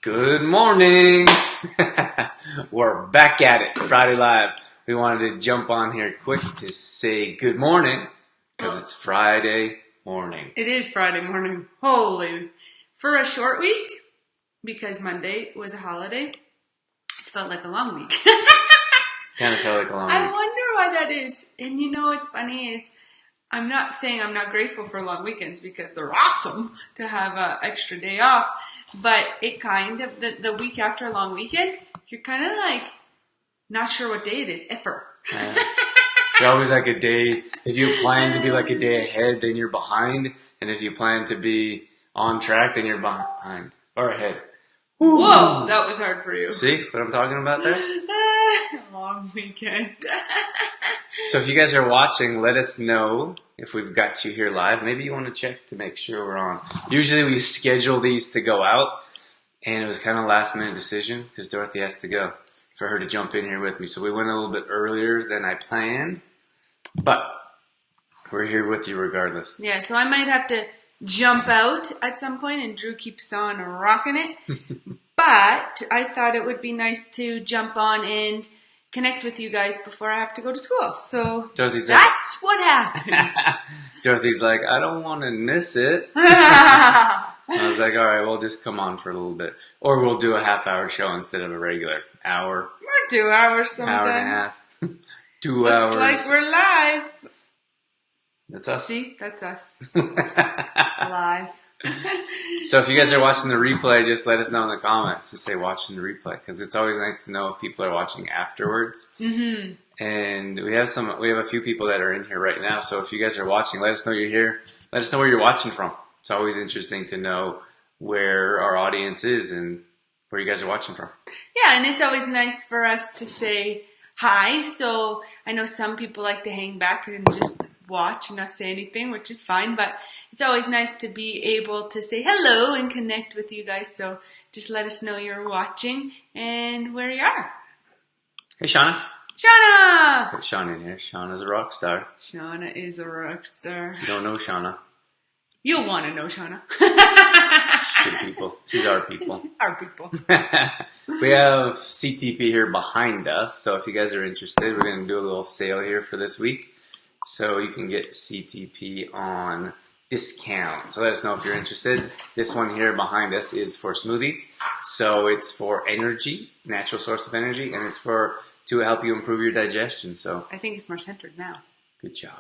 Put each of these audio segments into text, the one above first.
Good morning. We're back at it, Friday Live. We wanted to jump on here quick to say good morning because it's Friday morning. It is Friday morning. Holy. For a short week, because Monday was a holiday, it's felt like a long week. Kind of felt like a long week. I wonder why that is. And you know what's funny is I'm not saying I'm not grateful for long weekends because they're awesome to have an extra day off. But it kind of, the week after a long weekend, you're kind of like not sure what day it is ever. You're always like a day, if you plan to be like a day ahead, then you're behind. And if you plan to be on track, then you're behind or ahead. Whoa, that was hard for you. See what I'm talking about there? Long weekend. So if you guys are watching, let us know if we've got you here live. Maybe you want to check to make sure we're on. Usually we schedule these to go out, and it was kind of a last minute decision because Dorothy has to go for her to jump in here with me. So we went a little bit earlier than I planned, but we're here with you regardless. Yeah, so I might have to jump out at some point, and Drew keeps on rocking it. But I thought it would be nice to jump on and connect with you guys before I have to go to school. So that's what happened. Dorothy's like, I don't want to miss it. I was like, all right, we'll just come on for a little bit. Or we'll do a half-hour show instead of a regular hour. We're 2 hours sometimes. Hour and a half. 2 Looks hours. like we're live. That's us. See? That's us. Live. So if you guys are watching the replay, just let us know in the comments. Just say watching the replay because it's always nice to know if people are watching afterwards. Mm-hmm. And we have a few people that are in here right now. So if you guys are watching, let us know you're here. Let us know where you're watching from. It's always interesting to know where our audience is and where you guys are watching from. Yeah, and it's always nice for us to say hi. So I know some people like to hang back and just watch and not say anything, which is fine, but it's always nice to be able to say hello and connect with you guys. So just let us know you're watching and where you are. Hey, Shauna. Shauna! Put Shauna in here. Shauna's a rock star. Shauna is a rock star. If you don't know Shauna, you'll want to know Shauna. She's good people. She's our people. Our people. We have CTP here behind us, so if you guys are interested, we're going to do a little sale here for this week. So you can get CTP on discount. So let us know if you're interested. This one here behind us is for smoothies. So it's for energy, natural source of energy, and it's to help you improve your digestion. So I think it's more centered now. Good job.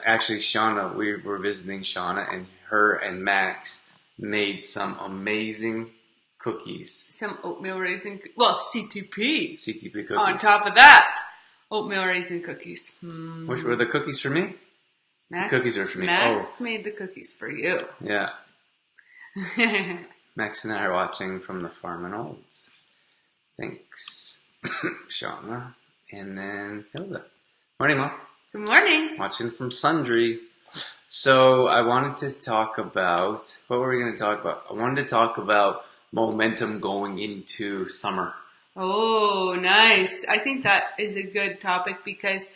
Actually, Shauna, we were visiting Shauna, and her and Max made some amazing cookies. Some oatmeal raisin, CTP. CTP cookies. On top of that, oatmeal raisin cookies. Which were the cookies for me? Max, the cookies are for me. Max made the cookies for you. Yeah. Max and I are watching from the Farm and Olds. Thanks, Shauna. And then Hilda. Morning, Mom. Good morning. Watching from Sundry. So I wanted to talk about, what were we going to talk about? I wanted to talk about momentum going into summer. Oh, nice. I think that is a good topic because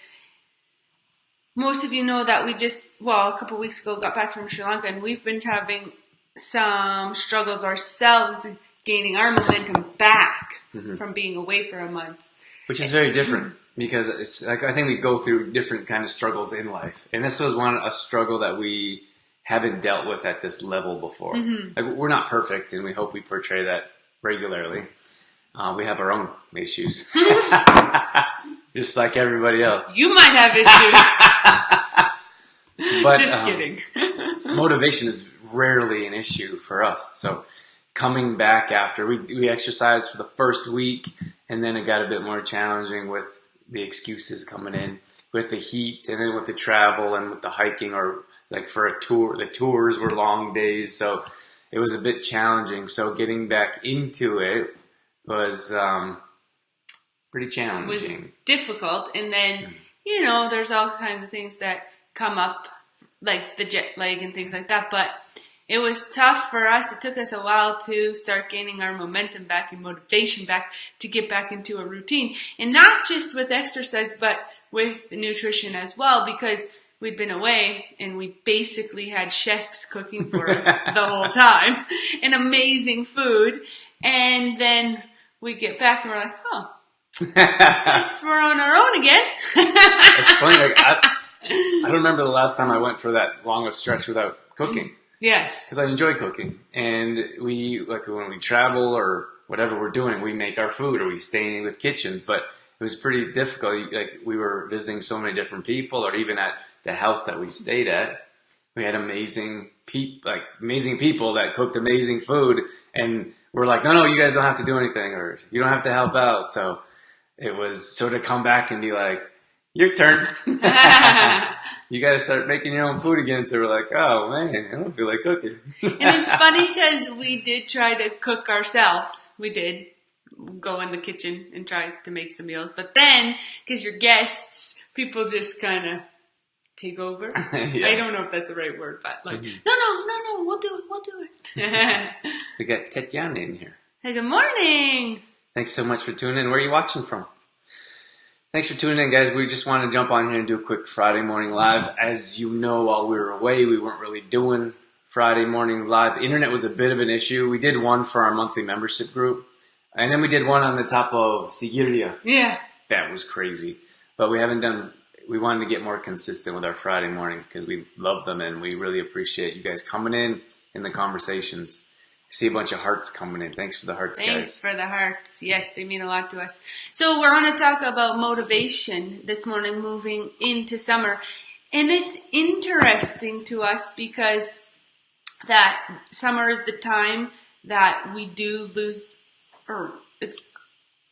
most of you know that we a couple weeks ago got back from Sri Lanka and we've been having some struggles ourselves gaining our momentum back from being away for a month. Which is very different because it's like, I think we go through different kind of struggles in life. And this was a struggle that we haven't dealt with at this level before. Like, we're not perfect and we hope we portray that regularly. We have our own issues. Just like everybody else. You might have issues. But, just kidding. Motivation is rarely an issue for us. So coming back after, we exercised for the first week, and then it got a bit more challenging with the excuses coming in, with the heat, and then with the travel and with the hiking, or like for a tour. The tours were long days, so it was a bit challenging. So getting back into it was pretty challenging. It was difficult, and then, there's all kinds of things that come up, like the jet lag and things like that, but it was tough for us. It took us a while to start gaining our momentum back and motivation back to get back into a routine, and not just with exercise, but with nutrition as well, because we'd been away and we basically had chefs cooking for us the whole time and amazing food. And then we get back and we're like, oh, guess we're on our own again. It's funny. Like, I don't remember the last time I went for that long a stretch without cooking. Yes. Because I enjoy cooking. And we, like when we travel or whatever we're doing, we make our food or we stay with kitchens. But it was pretty difficult. Like we were visiting so many different people, or even at the house that we stayed at, we had amazing people that cooked amazing food. And we're like, no, you guys don't have to do anything, or you don't have to help out. So it was so to come back and be like, your turn. You got to start making your own food again. So we're like, oh man, I don't feel like cooking. And it's funny because we did try to cook ourselves. We did go in the kitchen and try to make some meals. But then, because you're guests, people just kind of take over. Yeah. I don't know if that's the right word, but like, no, we'll do it. We got Tatiana in here. Hey, good morning. Thanks so much for tuning in. Where are you watching from? Thanks for tuning in, guys. We just want to jump on here and do a quick Friday morning live. As you know, while we were away, we weren't really doing Friday morning live. Internet was a bit of an issue. We did one for our monthly membership group, and then we did one on the top of Sigiriya. Yeah. That was crazy. But we wanted to get more consistent with our Friday mornings because we love them, and we really appreciate you guys coming in the conversations. I see a bunch of hearts coming in. Thanks for the hearts, guys. Thanks for the hearts. Yes, they mean a lot to us. So we're going to talk about motivation this morning, moving into summer. And it's interesting to us because that summer is the time that we do lose, or it's,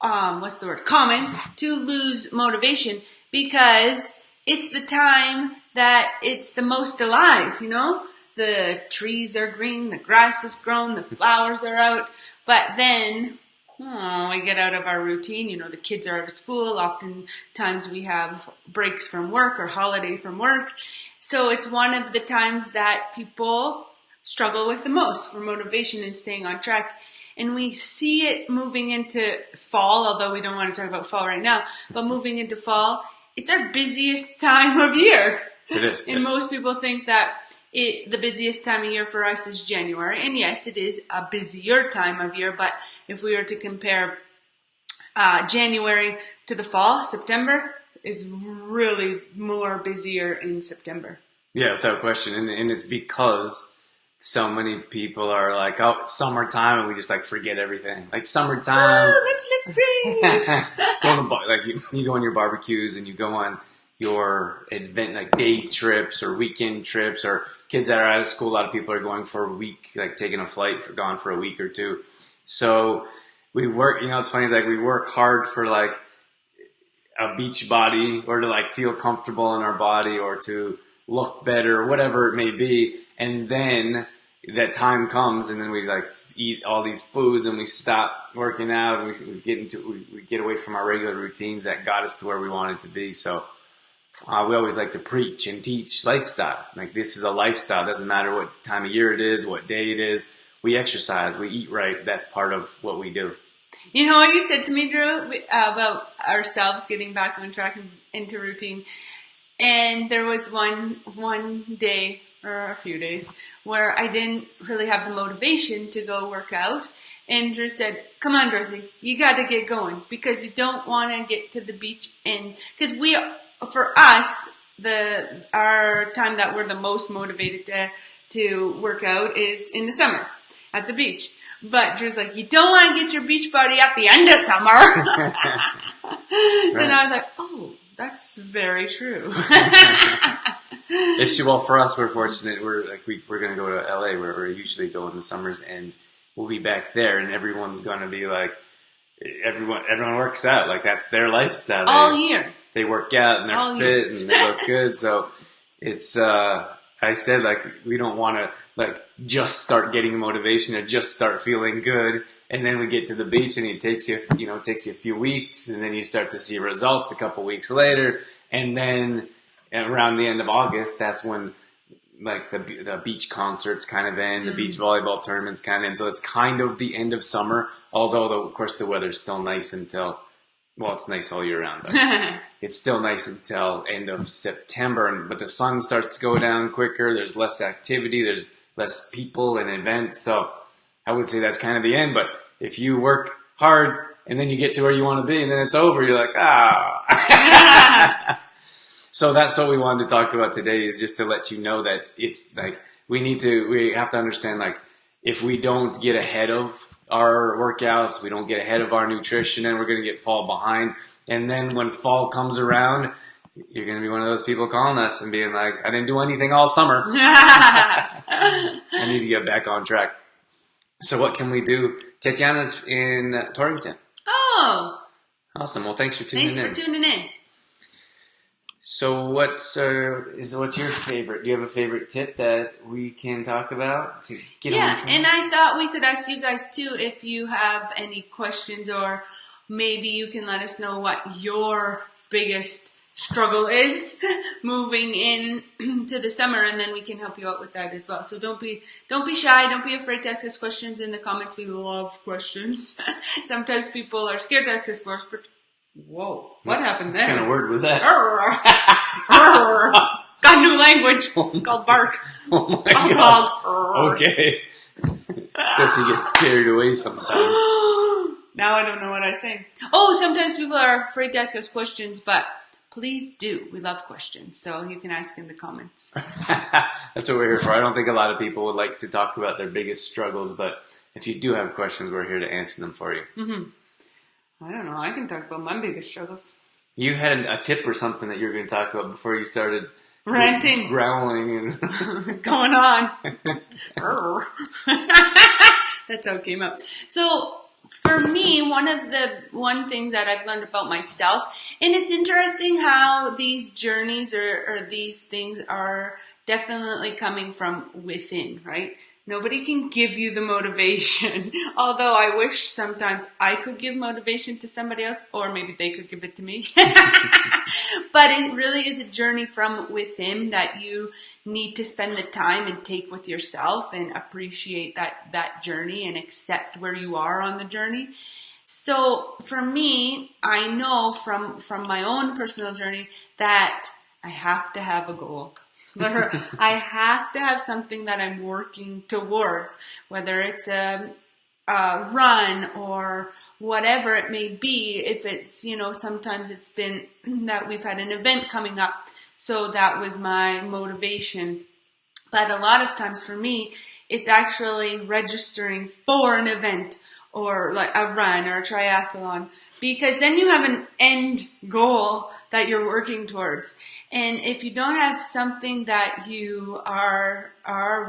common to lose motivation because it's the time that it's the most alive, you know? The trees are green, the grass is grown, the flowers are out. But then, we get out of our routine. You know, the kids are out of school. Oftentimes we have breaks from work or holiday from work. So it's one of the times that people struggle with the most for motivation and staying on track. And we see it moving into fall, although we don't want to talk about fall right now, but moving into fall, it's our busiest time of year. It is. And most people think that the busiest time of year for us is January. And yes, it is a busier time of year. But if we were to compare January to the fall, September is really more busier in September. Yeah, without question. And it's because so many people are like, oh, it's summertime, and we just like forget everything. Like summertime. Oh, let's live free. You go on your barbecues and you go on your event, like day trips or weekend trips, or kids that are out of school. A lot of people are going for a week, like taking a flight gone for a week or two. So we work, it's funny, it's like we work hard for like a beach body, or to like feel comfortable in our body, or to look better, whatever it may be. And then that time comes, and then we like eat all these foods, and we stop working out, and we get away from our regular routines that got us to where we wanted to be. So we always like to preach and teach lifestyle. Like, this is a lifestyle. It doesn't matter what time of year it is, what day it is. We exercise, we eat right. That's part of what we do. You know what you said to me, Drew, about ourselves getting back on track and into routine? And there was one day, or a few days, where I didn't really have the motivation to go work out. And Drew said, come on, Dorothy, you got to get going, because you don't want to get to the beach. And because for us, our time that we're the most motivated to work out is in the summer at the beach. But Drew's like, you don't want to get your beach body at the end of summer. Right. And I was like, oh, that's very true. Well, for us, we're fortunate. We're going to go to LA, where we usually go in the summers, and we'll be back there, and everyone's going to be like, everyone works out. Like, that's their lifestyle. All year. They work out, and they're fit, and they look good. So it's, I said, like, we don't want to, like, just start getting motivation or just start feeling good. And then we get to the beach, and it takes you a few weeks, and then you start to see results a couple weeks later. And then around the end of August, that's when, like, the beach concerts kind of end, the beach volleyball tournaments kind of end. So it's kind of the end of summer, although, of course, the weather's still nice until well, it's nice all year round, but it's still nice until end of September. But the sun starts to go down quicker. There's less activity. There's less people and events. So I would say that's kind of the end. But if you work hard and then you get to where you want to be and then it's over, you're like, ah. So that's what we wanted to talk about today, is just to let you know that it's like we have to understand, like, if we don't get ahead of our workouts, we don't get ahead of our nutrition, and we're going to fall behind. And then when fall comes around, you're going to be one of those people calling us and being like, I didn't do anything all summer. I need to get back on track. So what can we do? Tatiana's in Torrington. Oh. Awesome. Well, thanks for tuning in. Thanks for tuning in. So what's your favorite? Do you have a favorite tip that we can talk about to get on track? And I thought we could ask you guys too if you have any questions, or maybe you can let us know what your biggest struggle is moving in to the summer, and then we can help you out with that as well. So don't be shy. Don't be afraid to ask us questions in the comments. We love questions. Sometimes people are scared to ask us questions. Whoa, what happened there? What kind of word was that? Got a new language called bark. Oh my gosh. Okay. Dorothy gets carried away sometimes. Now I don't know what I say. Oh, sometimes people are afraid to ask us questions, but please do. We love questions, so you can ask in the comments. That's what we're here for. I don't think a lot of people would like to talk about their biggest struggles, but if you do have questions, we're here to answer them for you. Mm-hmm. I don't know. I can talk about my biggest struggles. You had a tip or something that you were going to talk about before you started ranting, growling, and going on. That's how it came up. So for me, one thing that I've learned about myself, and it's interesting how these journeys or these things are definitely coming from within, right? Nobody can give you the motivation, although I wish sometimes I could give motivation to somebody else, or maybe they could give it to me. But it really is a journey from within that you need to spend the time and take with yourself and appreciate that journey and accept where you are on the journey. So for me, I know from my own personal journey that I have to have a goal. I have to have something that I'm working towards, whether it's a run or whatever it may be. If it's, sometimes it's been that we've had an event coming up, so that was my motivation. But a lot of times for me, it's actually registering for an event or like a run or a triathlon, because then you have an end goal that you're working towards. And if you don't have something that you are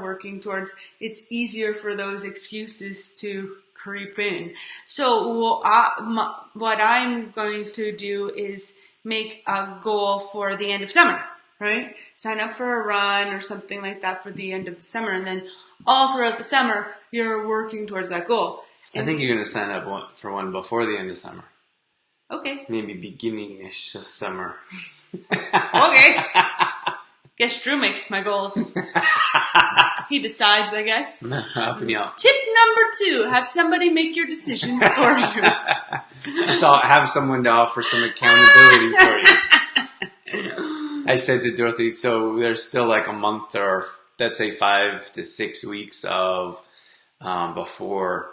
working towards, it's easier for those excuses to creep in. So what I'm going to do is make a goal for the end of summer, right? Sign up for a run or something like that for the end of the summer. And then all throughout the summer, you're working towards that goal. I think you're going to sign up for one before the end of summer. Okay. Maybe beginning-ish of summer. Okay. Guess Drew makes my goals. He decides, I guess. Helping you out. Tip number 2, have somebody make your decisions for you. Just have someone to offer some accountability for you. I said to Dorothy, so there's still like a month, or let's say 5 to 6 weeks of before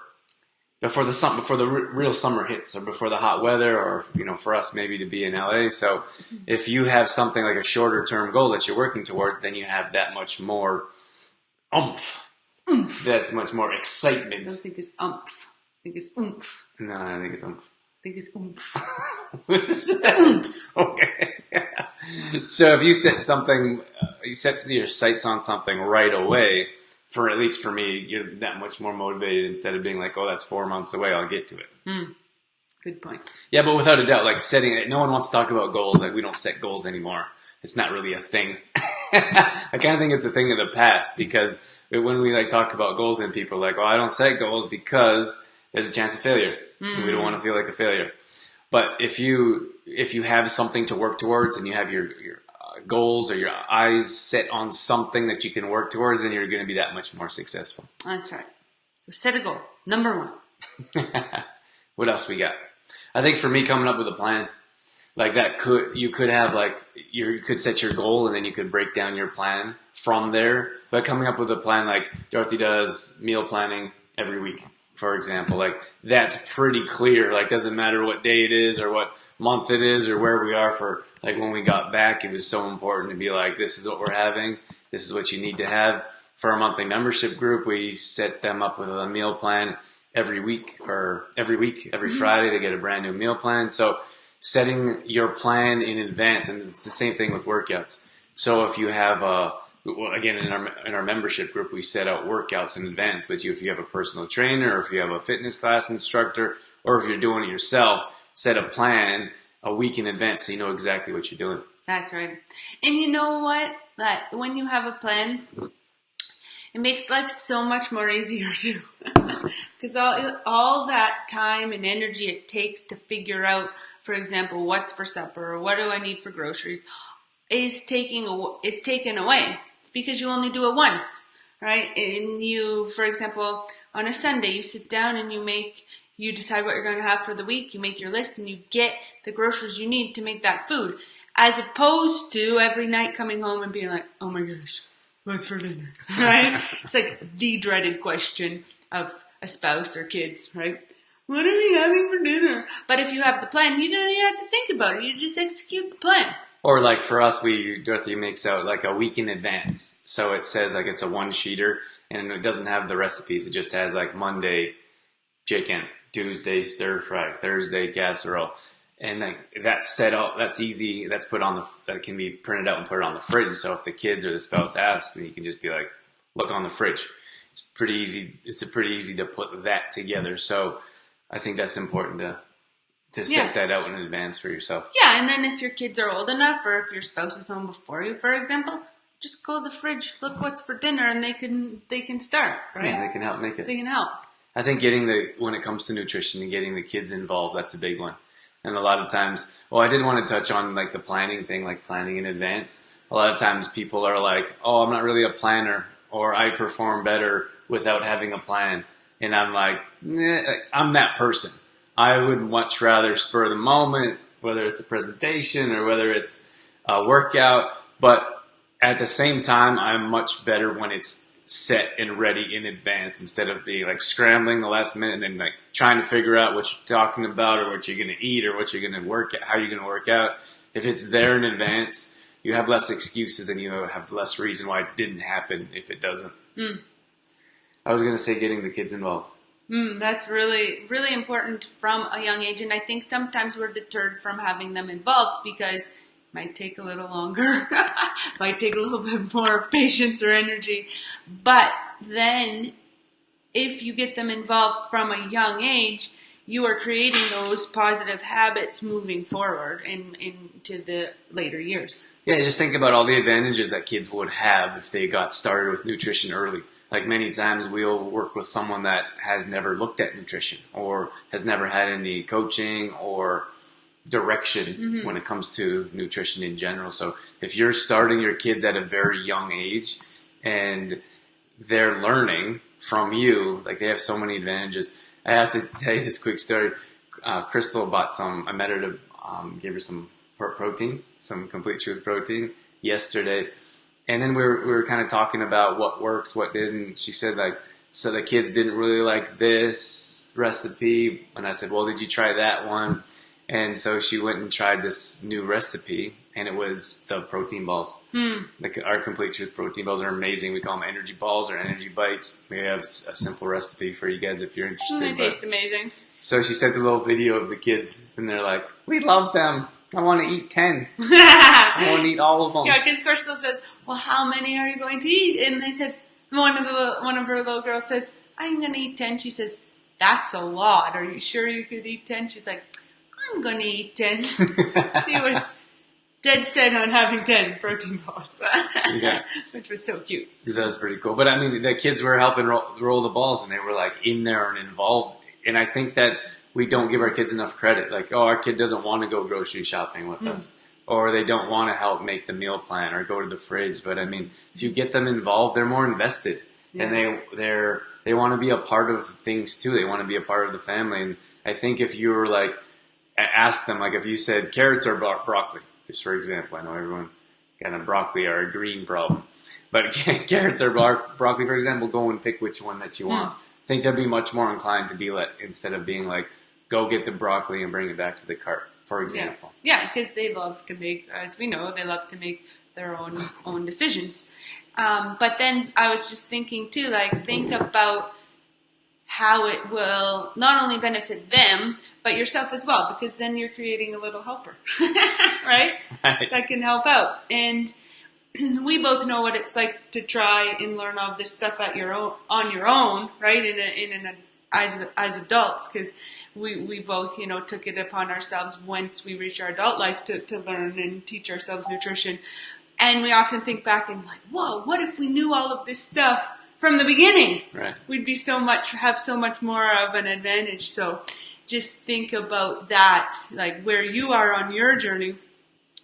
the real summer hits, or before the hot weather, or for us maybe to be in LA. So if you have something like a shorter term goal that you're working towards, then you have that much more oomph. That's much more excitement. I don't think it's oomph. I think it's oomph. No, I think it's oomph. I think it's oomph. What is that? Oomph. Okay. So if you set your sights on something right away, at least for me, you're that much more motivated instead of being like, oh, that's 4 months away, I'll get to it. Good point. Yeah, but without a doubt, like setting it, no one wants to talk about goals. Like, we don't set goals anymore. It's not really a thing. I kind of think it's a thing of the past, because when we talk about goals, then people are like, oh, I don't set goals because there's a chance of failure. And we don't want to feel like a failure. But if you have something to work towards, and you have your goals or your eyes set on something that you can work towards, then you're going to be that much more successful. That's right. So set a goal. Number 1. What else we got? I think for me, coming up with a plan like that you could have like you could set your goal and then you could break down your plan from there. But coming up with a plan like Dorothy does meal planning every week, for example, like that's pretty clear. Like doesn't matter what day it is or what month it is or where we are for like when we got back, it was so important to be like, this is what we're having. This is what you need to have. For our monthly membership group, we set them up with a meal plan every week, every Friday they get a brand new meal plan. So setting your plan in advance, and it's the same thing with workouts. So if you have again in our membership group, we set out workouts in advance. But if you have a personal trainer, or if you have a fitness class instructor, or if you're doing it yourself, set a plan a week in advance so you know exactly what you're doing. That's right. And you know what? That when you have a plan, it makes life so much more easier too. Because all that time and energy it takes to figure out, for example, what's for supper or what do I need for groceries, is taken away. It's because you only do it once, right? And you, for example, on a Sunday, you sit down and you decide what you're going to have for the week. You make your list and you get the groceries you need to make that food, as opposed to every night coming home and being like, oh my gosh, what's for dinner, right? It's like the dreaded question of a spouse or kids, right? What are we having for dinner? But if you have the plan, you don't even have to think about it. You just execute the plan. Or like for us, Dorothy makes out like a week in advance. So it says like it's a one-sheeter and it doesn't have the recipes. It just has like Monday chicken, Tuesday stir fry, Thursday casserole. And like that's set up, that's easy. That can be printed out and put it on the fridge. So if the kids or the spouse asks, then you can just be like, look on the fridge. It's pretty easy. It's pretty easy to put that together. So I think that's important to set that out in advance for yourself. Yeah, and then if your kids are old enough, or if your spouse is home before you, for example, just go to the fridge, look what's for dinner, and they can start, right? Yeah, they can help make it. They can help. I think when it comes to nutrition and getting the kids involved, that's a big one. And a lot of times, I did want to touch on like the planning thing, like planning in advance. A lot of times people are like, oh, I'm not really a planner, or I perform better without having a plan. And I'm like, I'm that person. I would much rather spur the moment, whether it's a presentation or whether it's a workout. But at the same time, I'm much better when it's set and ready in advance instead of being like scrambling the last minute and then like trying to figure out what you're talking about or what you're going to eat or what you're going to work out, how you're going to work out. If it's there in advance, you have less excuses and you have less reason why it didn't happen if it doesn't. I was going to say getting the kids involved. That's really, really important from a young age. And I think sometimes we're deterred from having them involved because it might take a little longer, might take a little bit more of patience or energy. But then if you get them involved from a young age, you are creating those positive habits moving forward into the later years. Yeah, just think about all the advantages that kids would have if they got started with nutrition early. Like many times we'll work with someone that has never looked at nutrition or has never had any coaching or direction when it comes to nutrition in general. So if you're starting your kids at a very young age and they're learning from you, like they have so many advantages. I have to tell you this quick story. Crystal bought I met her to give her some protein, some Complete Truth protein yesterday. And then we were kind of talking about what worked, what didn't. She said like, so the kids didn't really like this recipe. And I said, well, did you try that one? And so she went and tried this new recipe, and it was the protein balls. Our Complete Truth protein balls are amazing. We call them energy balls or energy bites. We have a simple recipe for you guys if you're interested. They taste amazing. So she sent a little video of the kids, and they're like, we love them. I want to eat 10. I want to eat all of them. Yeah, because Crystal says, well, how many are you going to eat? And they said, one of her little girls says, I'm going to eat 10. She says, that's a lot. Are you sure you could eat 10? She's like, I'm going to eat 10. She was dead set on having 10 protein balls. Yeah. Which was so cute. That was pretty cool. But I mean, the kids were helping roll the balls, and they were like in there and involved. And I think that we don't give our kids enough credit. Like, our kid doesn't want to go grocery shopping with us. Or they don't want to help make the meal plan or go to the fridge. But I mean, if you get them involved, they're more invested. Yeah. And they want to be a part of things too. They want to be a part of the family. And I think if you're like ask them, like if you said carrots or broccoli, just for example, I know everyone got a broccoli or a green problem, but carrots or broccoli, for example, go and pick which one that you want. I think they'd be much more inclined to be instead of being like, go get the broccoli and bring it back to the cart, for example. Yeah, because they love to make, as we know, they love to make their own decisions. But then I was just thinking too, like think about how it will not only benefit them, but yourself as well, because then you're creating a little helper, right? That can help out. And we both know what it's like to try and learn all this stuff on your own, right? As adults, because we both, took it upon ourselves once we reached our adult life to learn and teach ourselves nutrition. And we often think back and like, whoa, what if we knew all of this stuff from the beginning? Right. We'd be have so much more of an advantage. So just think about that, like where you are on your journey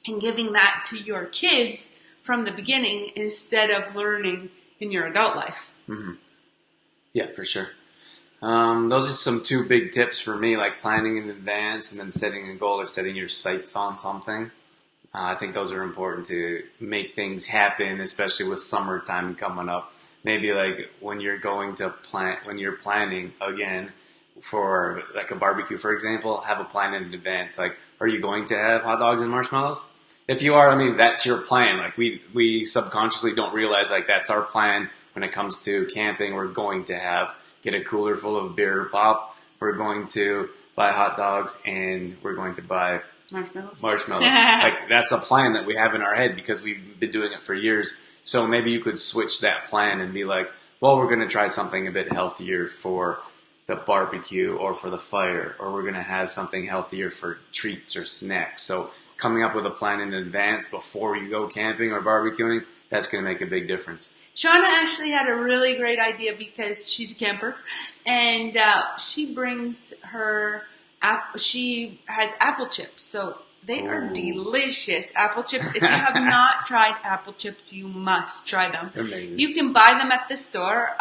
and giving that to your kids from the beginning instead of learning in your adult life. Mm-hmm. Yeah, for sure. Those are some 2 big tips for me, like planning in advance and then setting a goal or setting your sights on something. I think those are important to make things happen, especially with summertime coming up. Maybe like when you're planning again for like a barbecue, for example, have a plan in advance. Like, are you going to have hot dogs and marshmallows? If you are, I mean, that's your plan. Like we subconsciously don't realize like that's our plan when it comes to camping. We're going to get a cooler full of beer or pop. We're going to buy hot dogs and we're going to buy marshmallows. Like that's a plan that we have in our head because we've been doing it for years. So maybe you could switch that plan and be like, well, we're going to try something a bit healthier for the barbecue or for the fire, or we're going to have something healthier for treats or snacks. So coming up with a plan in advance before you go camping or barbecuing, that's going to make a big difference. Shauna actually had a really great idea because she's a camper, and she brings she has apple chips, so they are delicious apple chips. If you have not tried apple chips, you must try them. Amazing. You can buy them at the store,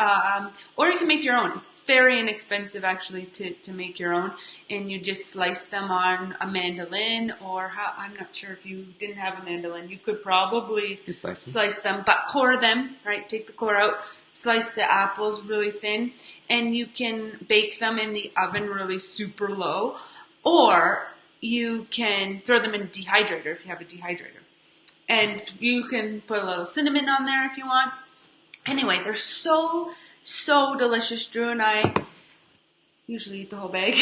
or you can make your own. It's very inexpensive, actually, to make your own, and you just slice them on a mandolin, or I'm not sure if you didn't have a mandolin, you could probably slice them, but core them, right? Take the core out, slice the apples really thin, and you can bake them in the oven really super low, or you can throw them in a dehydrator if you have a dehydrator. And you can put a little cinnamon on there if you want. Anyway, they're so delicious. Drew and I usually eat the whole bag.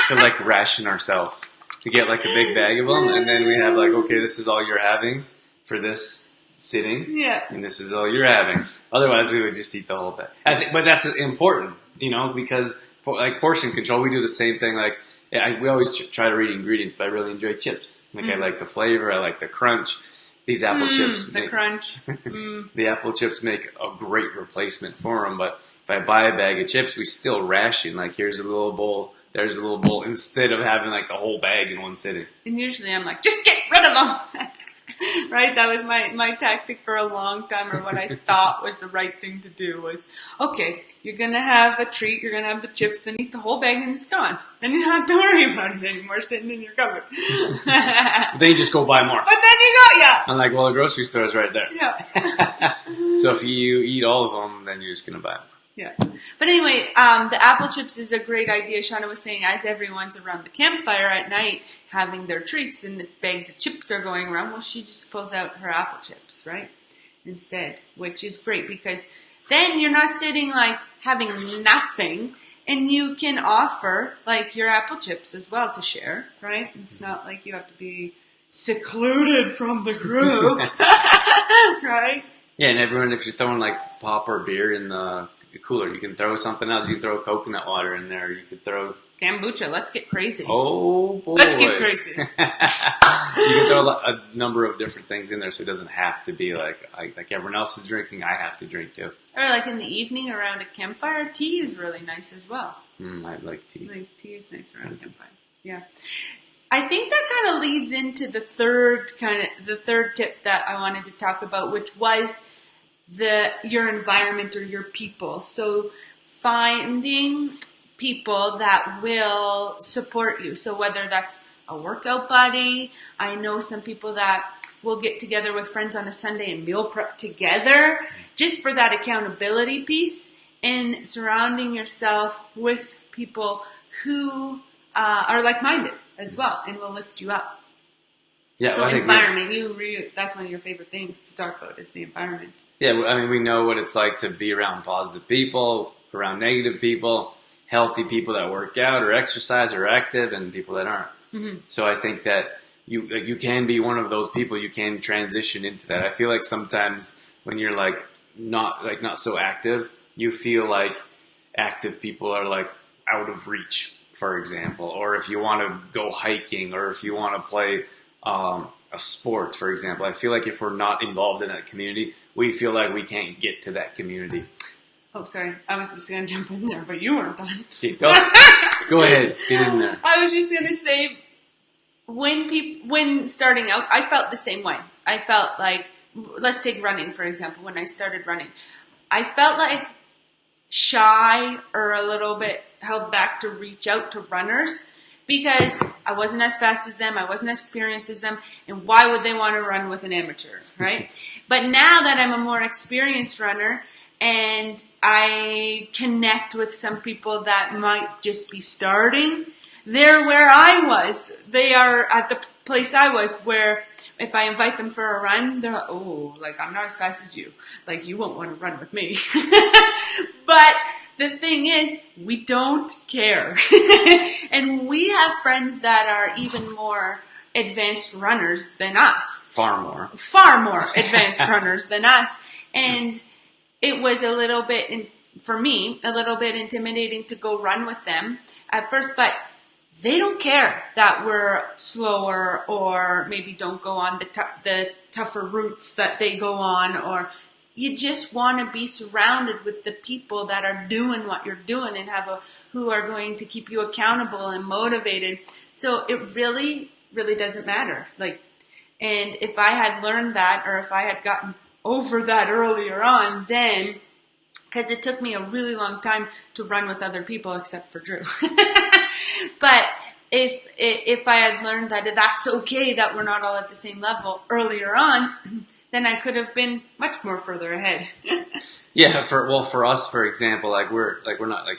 To like ration ourselves. To get like a big bag of them, and then we have like, okay, this is all you're having for this sitting. Yeah. And this is all you're having. Otherwise, we would just eat the whole bag. But that's important, because for, like portion control, we do the same thing. Like, we always try to read ingredients, but I really enjoy chips. Like I like the flavor, I like the crunch. These apple chips, crunch. The apple chips make a great replacement for them. But if I buy a bag of chips, we still ration. Like here's a little bowl, there's a little bowl, instead of having like the whole bag in one sitting. And usually I'm like, just get rid of them. Right? That was my tactic for a long time, or what I thought was the right thing to do was, okay, you're going to have a treat, you're going to have the chips, then eat the whole bag and it's gone. Then you don't have to worry about it anymore sitting in your cupboard. Then you just go buy more. But then you go, yeah. I'm like, well, the grocery store is right there. Yeah. So if you eat all of them, then you're just going to buy them. Yeah. But anyway, the apple chips is a great idea. Shauna was saying, as everyone's around the campfire at night having their treats and the bags of chips are going around, well, she just pulls out her apple chips, right? Instead, which is great because then you're not sitting like having nothing, and you can offer like your apple chips as well to share, right? It's not like you have to be secluded from the group, right? Yeah, and everyone, if you're throwing like pop or beer in the cooler, you can throw something else. You can throw coconut water in there. You could throw kombucha. Let's get crazy. Oh boy, let's get crazy. You can throw a number of different things in there, so it doesn't have to be like everyone else is drinking. I have to drink too. Or like in the evening around a campfire, tea is really nice as well. I like tea. Like tea is nice around a campfire. Yeah. I think that kind of leads into the third tip that I wanted to talk about, which was your environment or your people. So finding people that will support you. So whether that's a workout buddy, I know some people that will get together with friends on a Sunday and meal prep together just for that accountability piece, and surrounding yourself with people who are like-minded as well and will lift you up. Yeah, so well, environment, that's one of your favorite things to talk about is the environment. Yeah, I mean, we know what it's like to be around positive people, around negative people, healthy people that work out or exercise or active, and people that aren't. Mm-hmm. So I think that you can be one of those people. You can transition into that. I feel like sometimes when you're not so active, you feel like active people are like out of reach, for example. Or if you want to go hiking, or if you want to play a sport, for example. I feel like if we're not involved in that community, we feel like we can't get to that community. Oh, sorry. I was just going to jump in there, but you weren't done. Go ahead. Get in there. I was just going to say, when starting out, I felt the same way. I felt like, let's take running, for example. When I started running, I felt like shy or a little bit held back to reach out to runners because I wasn't as fast as them, I wasn't experienced as them, and why would they want to run with an amateur, right? But now that I'm a more experienced runner and I connect with some people that might just be starting, they're where I was. They are at the place I was, where if I invite them for a run, they're like, oh, like, I'm not as fast as you. Like, you won't want to run with me. But the thing is, we don't care. And we have friends that are even more advanced runners than us. Far more advanced runners than us. And it was a little bit, for me, a little bit intimidating to go run with them at first, but they don't care that we're slower or maybe don't go on the tougher routes that they go on, or you just want to be surrounded with the people that are doing what you're doing and who are going to keep you accountable and motivated. So it really, really doesn't matter. Like, and if I had learned that, or if I had gotten over that earlier on, then, because it took me a really long time to run with other people except for Drew. But if I had learned that that's okay, that we're not all at the same level earlier on, then I could have been much more further ahead. Yeah, for us, for example, we're not like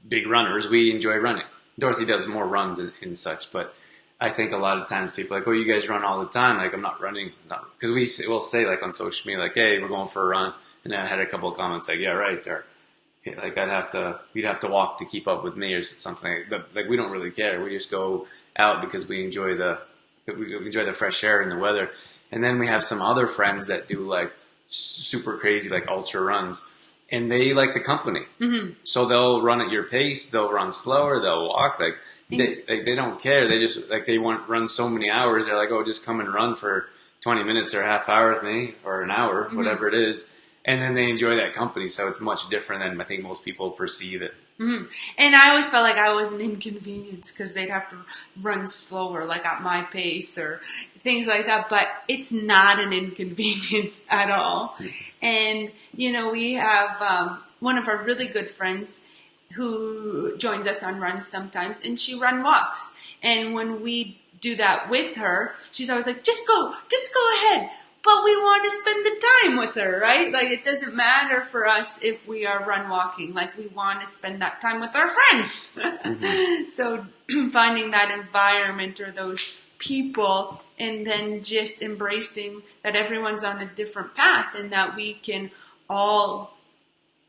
big runners. We enjoy running. Dorothy does more runs and such, but I think a lot of times people are like, oh, you guys run all the time. Like, I'm not running, because we'll say like on social media, like, hey, we're going for a run, and then I had a couple of comments like, yeah, right, or okay, like we'd have to walk to keep up with me or something. But like, we don't really care. We just go out because we enjoy the fresh air and the weather. And then we have some other friends that do like super crazy like ultra runs, and they like the company. Mm-hmm. So they'll run at your pace. They'll run slower. They'll walk. Like they don't care. They just like they want run so many hours. They're like, oh, just come and run for 20 minutes or a half hour with me, or an hour, mm-hmm. whatever it is. And then they enjoy that company, so it's much different than I think most people perceive it. Mm-hmm. And I always felt like I was an inconvenience because they'd have to run slower, like at my pace or things like that. But it's not an inconvenience at all. Mm-hmm. And, we have one of our really good friends who joins us on runs sometimes, and she run walks. And when we do that with her, she's always like, just go ahead. But we want to spend the time with her, right? Like, it doesn't matter for us if we are run walking. Like, we want to spend that time with our friends. Mm-hmm. So finding that environment or those people, and then just embracing that everyone's on a different path and that we can all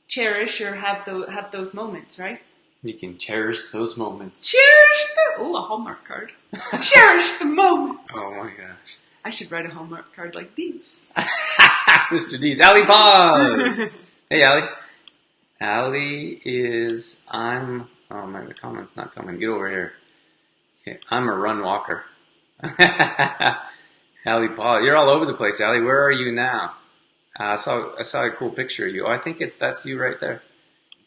cherish or have those moments, right? You can cherish those moments. A Hallmark card. Cherish the moments. Oh my gosh. I should write a Hallmark card like Deeds. Mr. Deeds. Allie, pause! Hey, Allie. Allie is, oh man, the comment's not coming. Get over here. Okay, I'm a run walker. Allie, pause. You're all over the place, Allie. Where are you now? I saw a cool picture of you. Oh, I think that's you right there.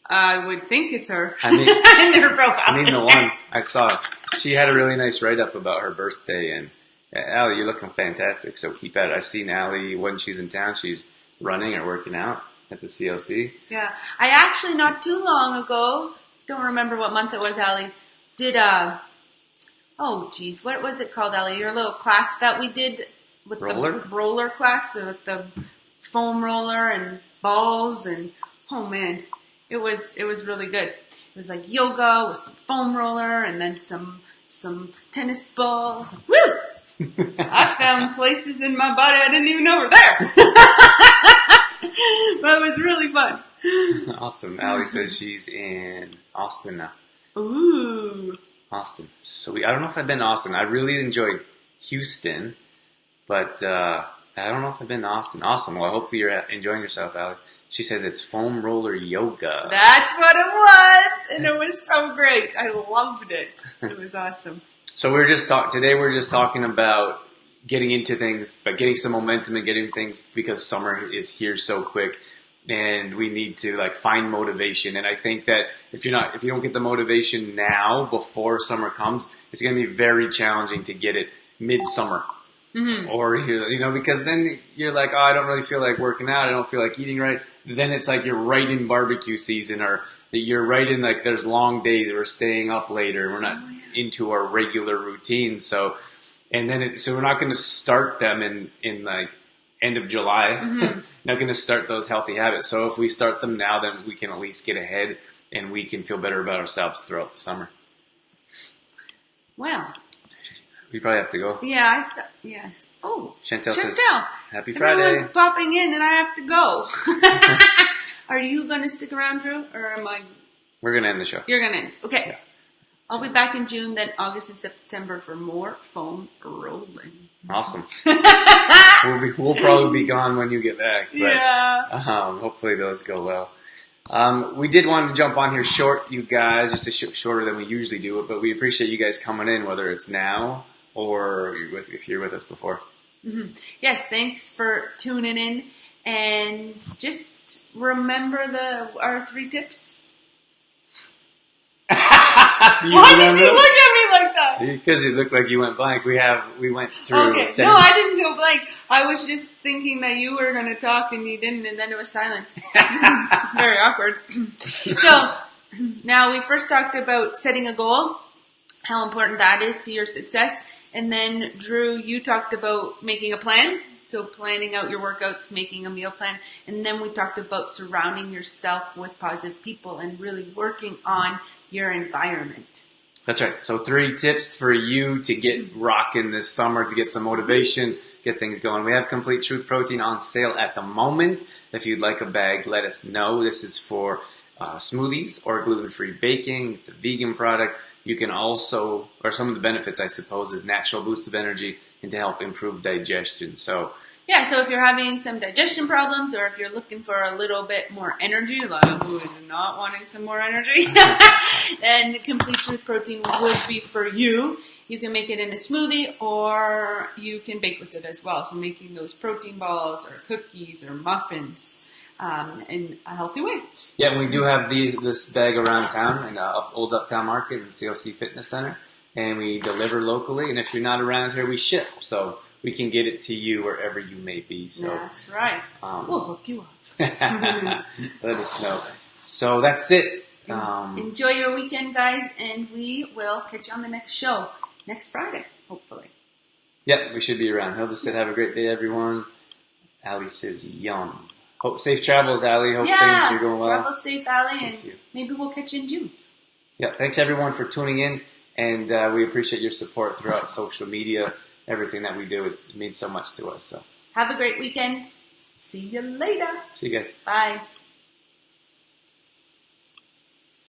I would think it's her. I mean, in her profile. I mean the one I saw. She had a really nice write-up about her birthday, and Allie, you're looking fantastic, so keep at it. I've seen Allie when she's in town. She's running or working out at the CLC. Yeah. I actually, not too long ago, don't remember what month it was, Allie, did what was it called, Allie? Your little class that we did with the roller class with the foam roller and balls, and oh man, it was really good. It was like yoga with some foam roller and then some tennis balls. Woo! I found places in my body I didn't even know were there. But it was really fun. Awesome. Allie says she's in Austin now. Ooh. Austin. So I don't know if I've been to Austin. I really enjoyed Houston, but I don't know if I've been to Austin. Awesome. Well, I hope you're enjoying yourself, Allie. She says it's foam roller yoga. That's what it was, and it was so great. I loved it. It was awesome. So today we're just talking about getting into things, but getting some momentum and getting things, because summer is here so quick, and we need to like find motivation. And I think that if you don't get the motivation now before summer comes, it's going to be very challenging to get it midsummer. Mm-hmm. Or, because then you're like, oh, I don't really feel like working out. I don't feel like eating right. Then it's like you're right in barbecue season, or you're right in like there's long days. We're staying up later. We're not into our regular routine. So we're not going to start them in like end of July. Mm-hmm. Not going to start those healthy habits. So if we start them now, then we can at least get ahead and we can feel better about ourselves throughout the summer. Well. We probably have to go. Yeah, yes. Oh, Chantel says, Happy Friday. Friday. Everyone's popping in and I have to go. Are you going to stick around, Drew, or am I? We're going to end the show. You're going to end. Okay. Yeah. I'll be back in June, then August and September for more foam rolling. Awesome. We'll probably be gone when you get back. But, hopefully those go well. We did want to jump on here short, you guys, just shorter than we usually do it, but we appreciate you guys coming in, whether it's now or if you're with us before. Mm-hmm. Yes, thanks for tuning in, and just remember our 3 tips. Why did you look at me like that? Because you looked like you went blank. We went through. Okay. No, I didn't go blank. I was just thinking that you were going to talk and you didn't, and then it was silent. Very awkward. So now we first talked about setting a goal, how important that is to your success, and then Drew, you talked about making a plan. So planning out your workouts, making a meal plan, and then we talked about surrounding yourself with positive people and really working on your environment. That's right. So 3 tips for you to get rocking this summer, to get some motivation, get things going. We have Complete Truth Protein on sale at the moment. If you'd like a bag, let us know. This is for smoothies or gluten-free baking. It's a vegan product. You can also, or some of the benefits, I suppose, is natural boost of energy and to help improve digestion. So if you're having some digestion problems, or if you're looking for a little bit more energy, like who is not wanting some more energy, then Complete Truth Protein would be for you. You can make it in a smoothie, or you can bake with it as well. So making those protein balls or cookies or muffins in a healthy way. Yeah, and we do have this bag around town in Old Uptown Market and CLC Fitness Center, and we deliver locally. And if you're not around here, we ship. So we can get it to you wherever you may be. So that's right. We'll hook you up. Let us know. So that's it. Enjoy your weekend, guys, and we will catch you on the next show next Friday, hopefully. Yep, we should be around. Hilda said, have a great day, everyone. Allie says, yum. Hope safe travels, Allie. Hope things are going well. Travel safe, Allie, and maybe we'll catch you in June. Yeah, thanks, everyone, for tuning in, and we appreciate your support throughout social media. Everything that we do, it means so much to us. So have a great weekend. See you later. See you guys. Bye.